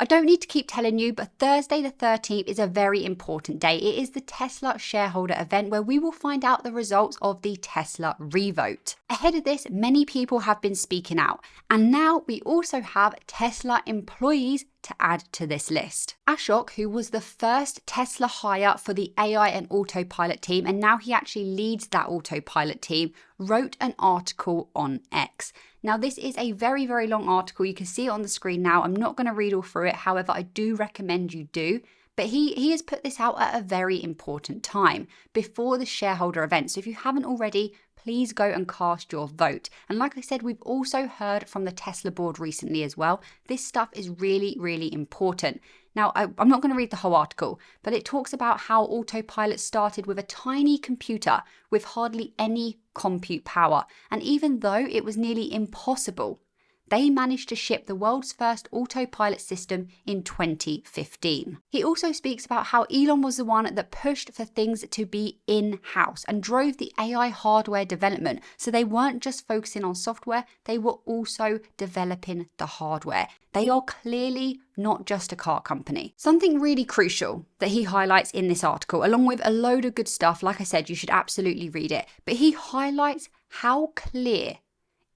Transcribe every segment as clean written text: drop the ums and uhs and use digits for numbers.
I don't need to keep telling you, but Thursday the 13th is a very important day. It is the Tesla shareholder event where we will find out the results of the Tesla revote. Ahead of this, many people have been speaking out, and now we also have Tesla employees to add to this list. Ashok, who was the first Tesla hire for the AI and autopilot team, and now he actually leads that autopilot team, wrote an article on X. Now, this is a very, very long article. You can see it on the screen now. I'm not going to read all through it. However, I do recommend you do. But he has put this out at a very important time before the shareholder event. So if you haven't already, please go and cast your vote. And like I said, we've also heard from the Tesla board recently as well. This stuff is really, really important. Now, I'm not going to read the whole article, but it talks about how autopilot started with a tiny computer with hardly any compute power. And even though it was nearly impossible, they managed to ship the world's first autopilot system in 2015. He also speaks about how Elon was the one that pushed for things to be in-house and drove the AI hardware development. So they weren't just focusing on software, they were also developing the hardware. They are clearly not just a car company. Something really crucial that he highlights in this article, along with a load of good stuff, like I said, you should absolutely read it, but he highlights how clear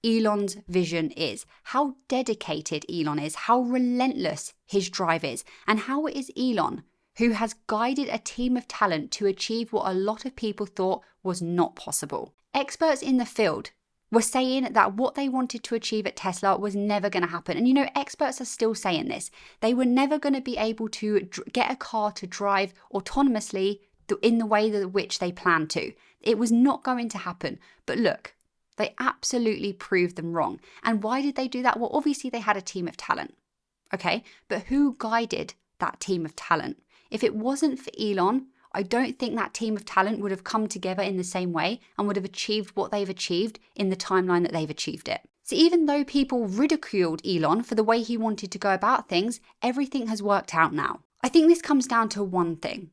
Elon's vision is, how dedicated Elon is, how relentless his drive is, and how it is Elon who has guided a team of talent to achieve what a lot of people thought was not possible. Experts in the field were saying that what they wanted to achieve at Tesla was never going to happen. And you know, experts are still saying this. They were never going to be able to get a car to drive autonomously in the way that which they planned to. It was not going to happen. But look, they absolutely proved them wrong. And why did they do that? Well, obviously they had a team of talent, okay? But who guided that team of talent? If it wasn't for Elon, I don't think that team of talent would have come together in the same way and would have achieved what they've achieved in the timeline that they've achieved it. So even though people ridiculed Elon for the way he wanted to go about things, everything has worked out now. I think this comes down to one thing.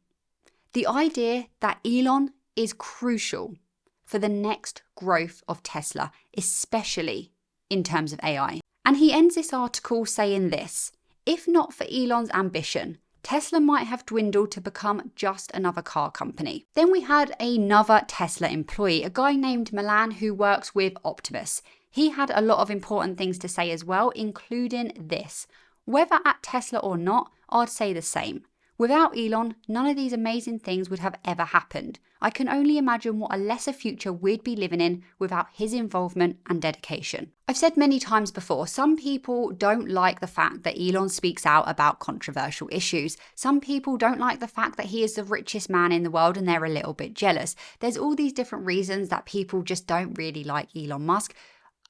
The idea that Elon is crucial for the next growth of Tesla, especially in terms of AI. And he ends this article saying this: if not for Elon's ambition, Tesla might have dwindled to become just another car company. Then we had another Tesla employee, a guy named Milan who works with Optimus. He had a lot of important things to say as well, including this: whether at Tesla or not, I'd say the same. Without Elon, none of these amazing things would have ever happened. I can only imagine what a lesser future we'd be living in without his involvement and dedication. I've said many times before, some people don't like the fact that Elon speaks out about controversial issues. Some people don't like the fact that he is the richest man in the world and they're a little bit jealous. There's all these different reasons that people just don't really like Elon Musk.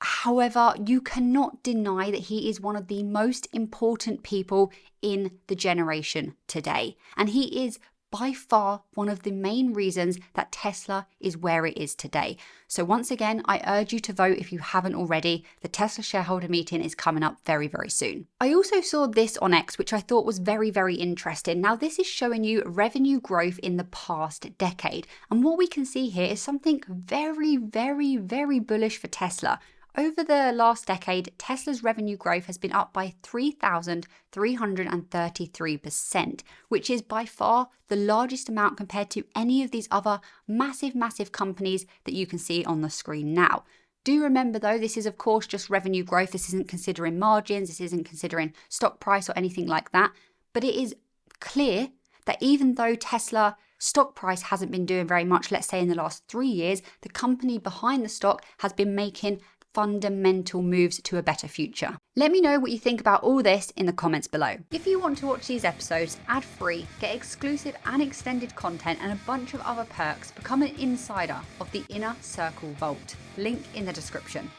However, you cannot deny that he is one of the most important people in the generation today. And he is by far one of the main reasons that Tesla is where it is today. So once again, I urge you to vote if you haven't already. The Tesla shareholder meeting is coming up very, very soon. I also saw this on X, which I thought was very, very interesting. Now, this is showing you revenue growth in the past decade. And what we can see here is something very, very, very bullish for Tesla. Over the last decade, Tesla's revenue growth has been up by 3,333%, which is by far the largest amount compared to any of these other massive, massive companies that you can see on the screen now. Do remember though, this is of course just revenue growth. This isn't considering margins, this isn't considering stock price or anything like that. But it is clear that even though Tesla stock price hasn't been doing very much, let's say in the last 3 years, the company behind the stock has been making fundamental moves to a better future. Let me know what you think about all this in the comments below. If you want to watch these episodes ad-free, get exclusive and extended content and a bunch of other perks, become an insider of the Inner Circle Vault. Link in the description.